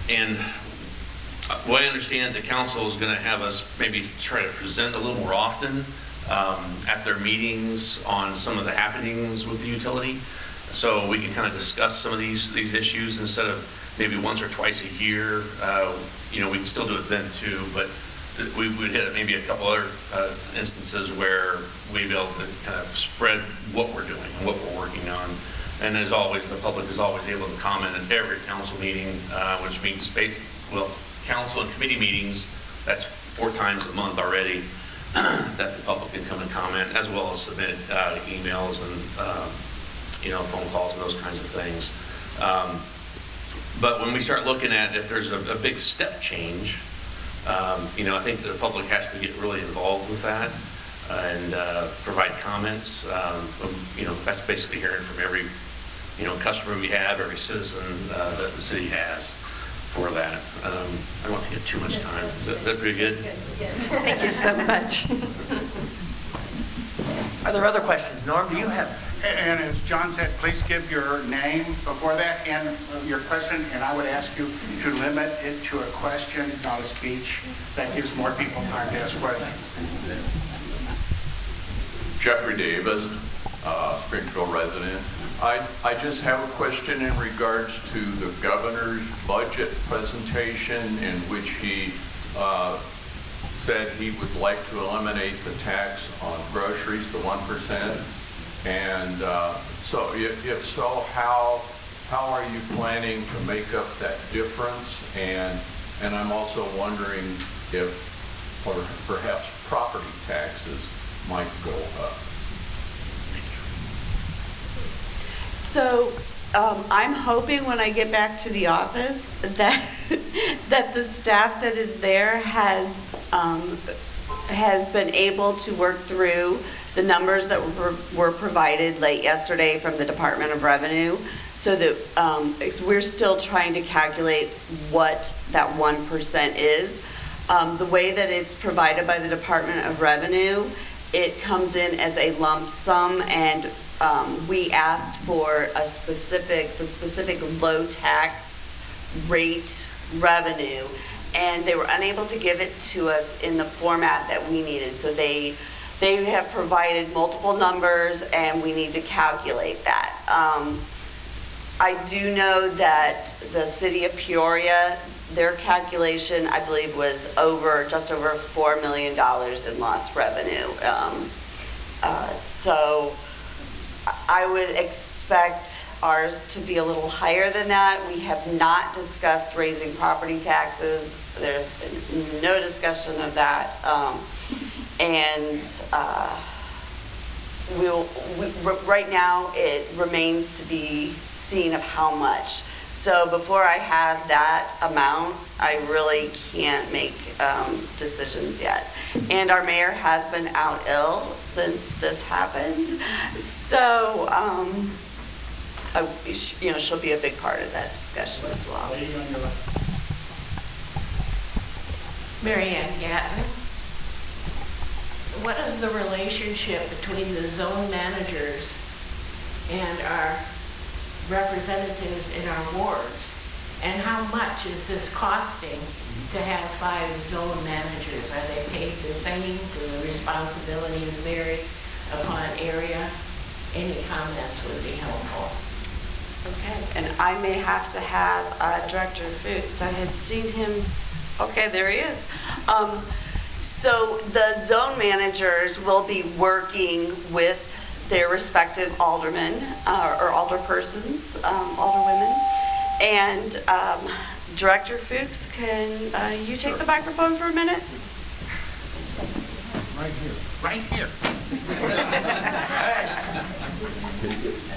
S5: And what I understand, the council is going to have us maybe try to present a little more often at their meetings on some of the happenings with the utility, so we can kind of discuss some of these issues instead of maybe once or twice a year. We can still do it then too, but we would hit maybe a couple other instances where we'd be able to kind of spread what we're doing and what we're working on. And as always, the public is always able to comment at every council meeting, which means council and committee meetings, that's 4 times a month already, that the public can come and comment, as well as submit emails and phone calls and those kinds of things. But when we start looking at if there's a big step change, I think the public has to get really involved with that and provide comments. That's basically hearing from every customer we have, every citizen that the city has for that. I don't want to get too much time. Is that pretty good?
S2: Yes. Thank you so much.
S1: Are there other questions? Norm, do you have?
S6: And as John said, please give your name before that and your question, and I would ask you to limit it to a question, not a speech. That gives more people time to ask questions.
S7: Jeffrey Davis, Springfield resident. I just have a question in regards to the governor's budget presentation in which he said he would like to eliminate the tax on groceries, the 1%. And so if so, how how are you planning to make up that difference? And I'm also wondering if perhaps property taxes might go up.
S3: So I'm hoping when I get back to the office that that the staff that is there has been able to work through the numbers that were provided late yesterday from the Department of Revenue, so that we're still trying to calculate what that 1% is. The way that it's provided by the Department of Revenue, it comes in as a lump sum, and we asked for the specific low tax rate revenue, and they were unable to give it to us in the format that we needed. So they have provided multiple numbers, and we need to calculate that. I do know that the city of Peoria, their calculation, I believe, was just over $4 million in lost revenue. So I would expect ours to be a little higher than that. We have not discussed raising property taxes. There's been no discussion of that. Right now, it remains to be seen of how much. So before I have that amount, I really can't make decisions yet. And our mayor has been out ill since this happened. So, she'll be a big part of that discussion as well.
S8: Mary Ann Gatton. What is the relationship between the zone managers and our representatives in our wards? And how much is this costing to have 5 zone managers? Are they paid the same? Do the responsibilities vary upon area? Any comments would be helpful.
S3: Okay, and I may have to have Director Fuchs. I had seen him. Okay, there he is. So the zone managers will be working with their respective aldermen or alderpersons, alderwomen. And Director Fuchs, can you take the microphone for a minute?
S6: Right here. Right here.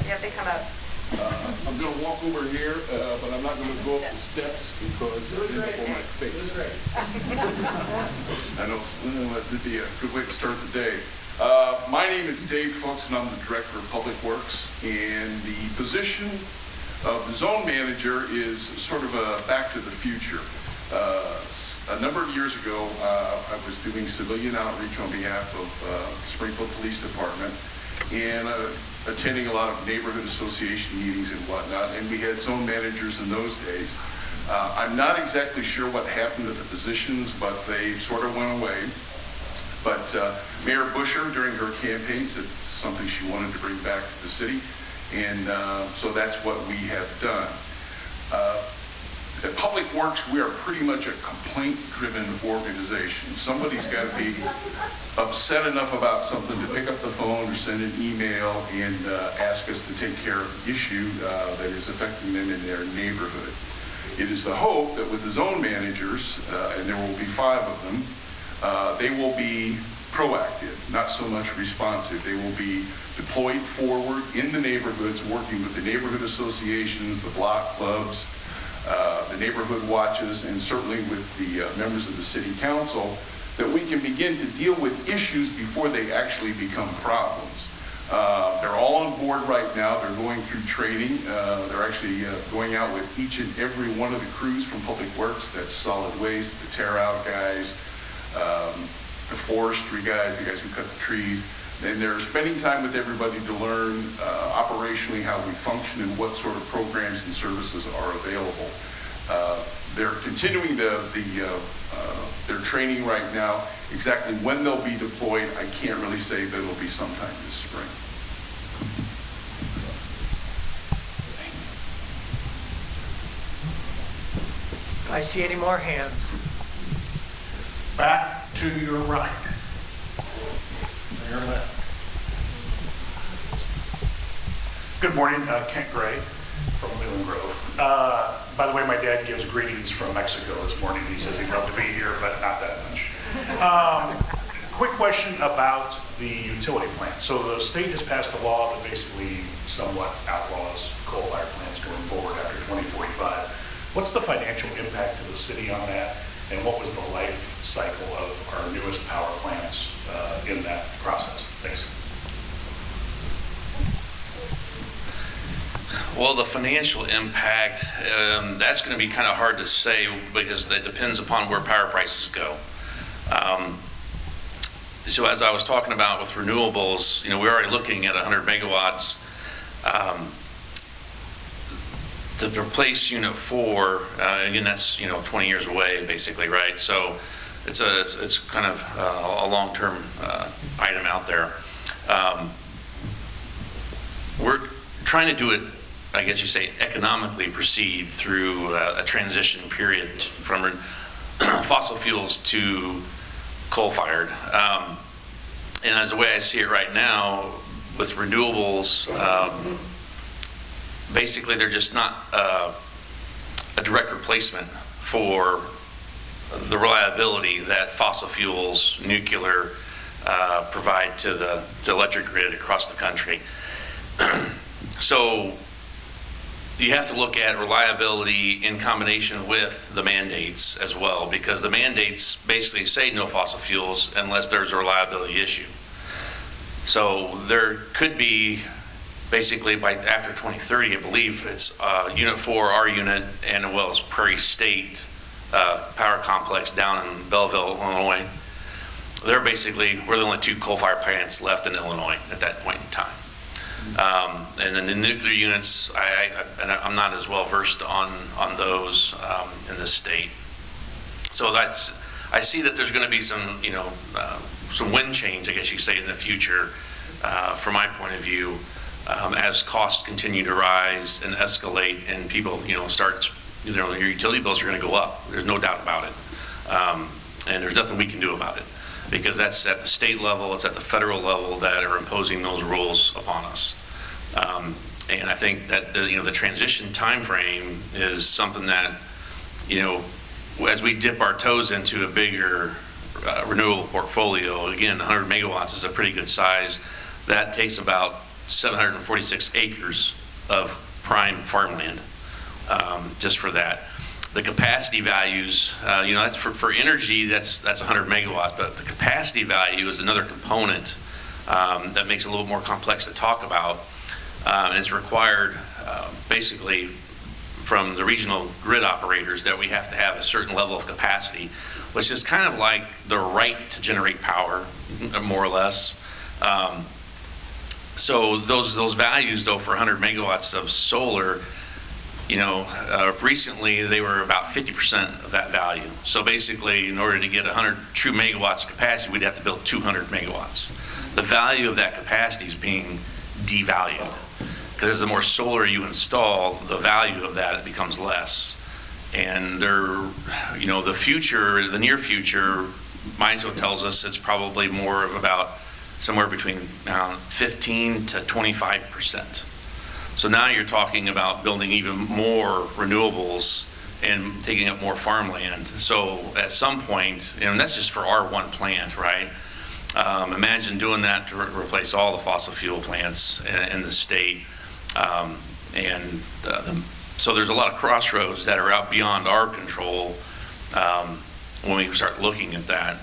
S2: You have to come up.
S9: I'm going to walk over here, but I'm not going to go up the steps because it'll end up on my face. I know that'd be a good way to start the day. My name is Dave Fuchs, and I'm the Director of Public Works. And the position of the zone manager is sort of a back to the future. A number of years ago, I was doing civilian outreach on behalf of Springfield Police Department, and attending a lot of neighborhood association meetings and whatnot, and we had zone managers in those days. I'm not exactly sure what happened to the positions, but they sort of went away. But Mayor Busher, during her campaign, said it's something she wanted to bring back to the city, and so that's what we have done. At Public Works, we are pretty much a complaint-driven organization. Somebody's got to be upset enough about something to pick up the phone or send an email and ask us to take care of the issue that is affecting them in their neighborhood. It is the hope that with the zone managers, and there will be 5 of them, they will be proactive, not so much responsive. They will be deployed forward in the neighborhoods, working with the neighborhood associations, the block clubs, the neighborhood watches, and certainly with the members of the city council, that we can begin to deal with issues before they actually become problems. They're all on board right now. They're going through training. They're actually going out with each and every one of the crews from Public Works. That's solid waste, the tear out guys, the forestry guys, the guys who cut the trees. And they're spending time with everybody to learn operationally how we function and what sort of programs and services are available. They're continuing their training right now. Exactly when they'll be deployed, I can't really say, but it'll be sometime this spring.
S1: Do I see any more hands?
S6: Back to your right. Your left. Good morning, Kent Gray.
S10: from Leland Grove. By the way, my dad gives greetings from Mexico this morning. He says he'd love to be here, but not that much. Quick question about the utility plant. So the state has passed a law that basically somewhat outlaws coal-fired plants going forward after 2045. What's the financial impact to the city on that? And what was the life cycle of our newest power plants in that process? Thanks.
S5: Well, the financial impact, that's going to be kind of hard to say because that depends upon where power prices go. So as I was talking about with renewables, we're already looking at 100 megawatts to replace Unit 4. Again, that's 20 years away, basically, right? So it's kind of a long-term item out there. We're trying to do it, I guess you say, economically proceed through a transition period from fossil fuels to coal-fired. And as the way I see it right now, with renewables, basically they're just not a direct replacement for the reliability that fossil fuels, nuclear, provide to the electric grid across the country. So you have to look at reliability in combination with the mandates as well, because the mandates basically say no fossil fuels unless there's a reliability issue. So there could be, basically by after 2030, I believe it's Unit 4, our unit, and as well as Prairie State Power Complex down in Belleville, Illinois. We're the only two coal-fired plants left in Illinois at that point in time. And then the nuclear units, I'm not as well versed on those in this state. So I see that there's going to be some wind change, I guess you say, in the future, from my point of view, as costs continue to rise and escalate, and people, your utility bills are going to go up. There's no doubt about it, and there's nothing we can do about it, because that's at the state level, it's at the federal level that are imposing those rules upon us. And I think that the transition time frame is something that, as we dip our toes into a bigger renewable portfolio, again, 100 megawatts is a pretty good size. That takes about 746 acres of prime farmland, just for that. The capacity values, that's for energy, that's 100 megawatts, but the capacity value is another component that makes it a little more complex to talk about. And it's required basically from the regional grid operators that we have to have a certain level of capacity, which is kind of like the right to generate power, more or less. So those values, though, for 100 megawatts of solar, recently they were about 50% of that value. So basically, in order to get 100 true megawatts of capacity, we'd have to build 200 megawatts. The value of that capacity is being devalued, because the more solar you install, the value of that becomes less. And the future, the near future, MISO tells us it's probably more of about somewhere between 15 to 25%. So now you're talking about building even more renewables and taking up more farmland. So at some point, and that's just for our one plant, right? Imagine doing that to replace all the fossil fuel plants in the state. So there's a lot of crossroads that are out beyond our control when we start looking at that.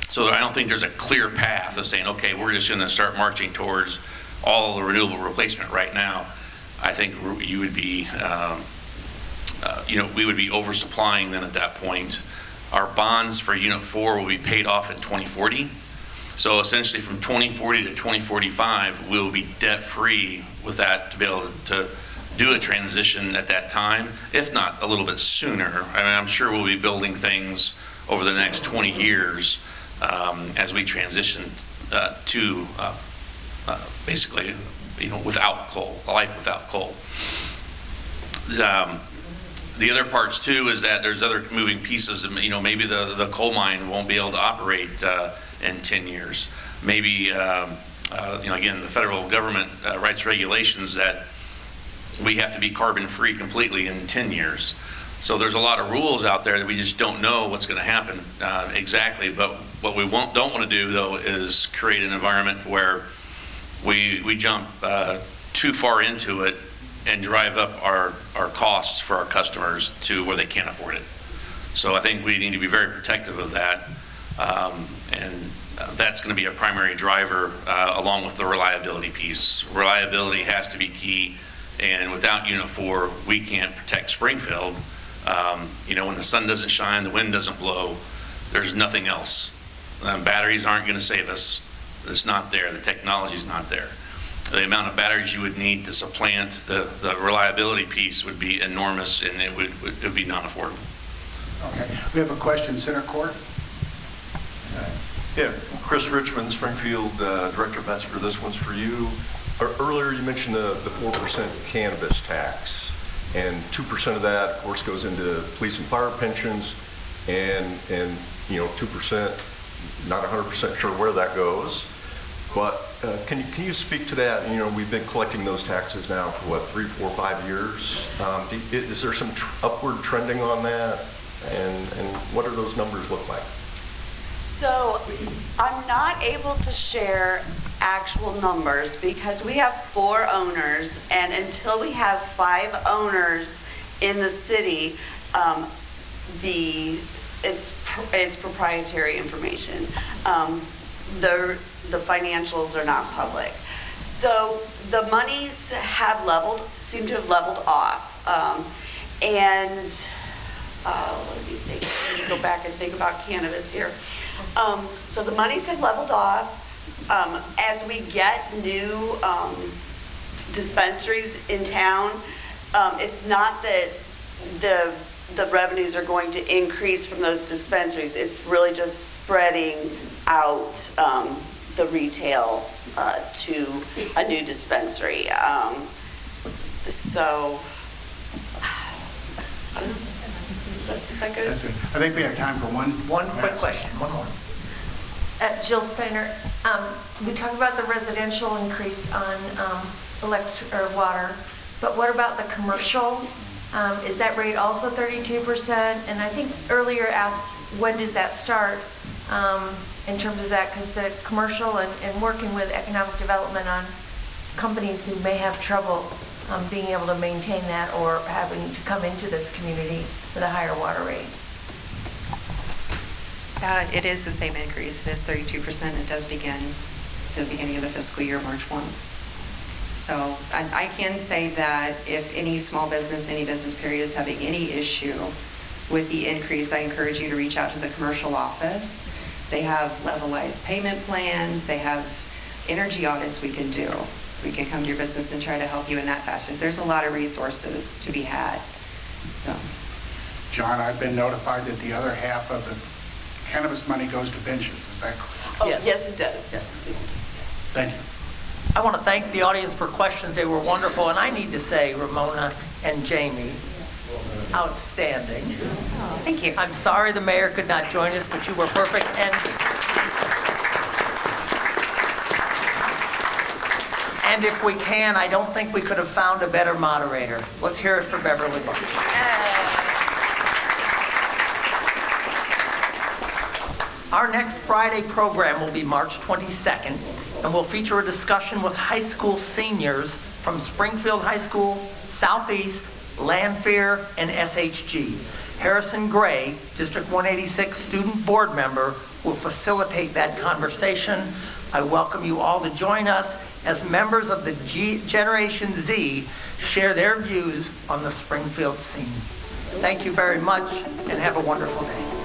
S5: So I don't think there's a clear path of saying, okay, we're just going to start marching towards all the renewable replacement right now. I think you would be, we would be oversupplying then at that point. Our bonds for Unit 4 will be paid off in 2040. So essentially from 2040 to 2045, we'll be debt-free with that to be able to do a transition at that time, if not a little bit sooner. I mean, I'm sure we'll be building things over the next 20 years as we transition to basically, without coal, a life without coal. The other parts too is that there's other moving pieces. Maybe the coal mine won't be able to operate in 10 years. Maybe, again, the federal government writes regulations that we have to be carbon-free completely in 10 years. So there's a lot of rules out there that we just don't know what's going to happen exactly. But what we don't want to do, though, is create an environment where we jump too far into it and drive up our costs for our customers to where they can't afford it. So I think we need to be very protective of that. And that's going to be a primary driver along with the reliability piece. Reliability has to be key. And without Unit 4, we can't protect Springfield. When the sun doesn't shine, the wind doesn't blow, there's nothing else. Batteries aren't going to save us. It's not there. The technology's not there. The amount of batteries you would need to supplant the reliability piece would be enormous, and it would be non-affordable.
S6: Okay. We have a question, Center Court.
S11: Yeah, Chris Richmond, Springfield, Director Metzger, this one's for you. Earlier you mentioned the 4% cannabis tax, and 2% of that, of course, goes into police and fire pensions, and 2%, not 100% sure where that goes. But can you speak to that? We've been collecting those taxes now for 3, 4, 5 years. Is there some upward trending on that? And what do those numbers look like?
S3: So I'm not able to share actual numbers because we have 4 owners, and until we have 5 owners in the city, it's proprietary information. The financials are not public. So the monies seem to have leveled off. Let me think, let me go back and think about cannabis here. So the monies have leveled off. As we get new dispensaries in town, it's not that the revenues are going to increase from those dispensaries. It's really just spreading out the retail to a new dispensary. So, is that good?
S6: That's it. I think we have time for one.
S1: One quick question, one more.
S12: Jill Steiner, we talked about the residential increase on electric or water, but what about the commercial? Is that rate also 32%? And I think earlier asked, when does that start in terms of that? Because the commercial and working with economic development on companies who may have trouble being able to maintain that or having to come into this community with a higher water rate.
S4: It is the same increase. It is 32%. It does begin the beginning of the fiscal year, March 1. So I can say that if any small business, any business period is having any issue with the increase, I encourage you to reach out to the commercial office. They have levelized payment plans. They have energy audits we can do. We can come to your business and try to help you in that fashion. There's a lot of resources to be had. So,
S6: John, I've been notified that the other half of the cannabis money goes to pensions. Is that correct?
S3: Oh,
S1: Yes.
S3: yes, it does. Yes, it does.
S6: Thank you.
S1: I want to thank the audience for questions. They were wonderful. And I need to say, Ramona and Jamie, outstanding.
S4: oh, thank you.
S1: I'm sorry the mayor could not join us, but you were perfect. And if we can, I don't think we could have found a better moderator. Let's hear it for Beverly Bunch. Our next Friday program will be March 22nd, and will feature a discussion with high school seniors from Springfield High School, Southeast, Lanphier, and SHG. Harrison Gray, District 186 student board member, will facilitate that conversation. I welcome you all to join us as members of the Generation Z share their views on the Springfield scene. Thank you very much, and have a wonderful day.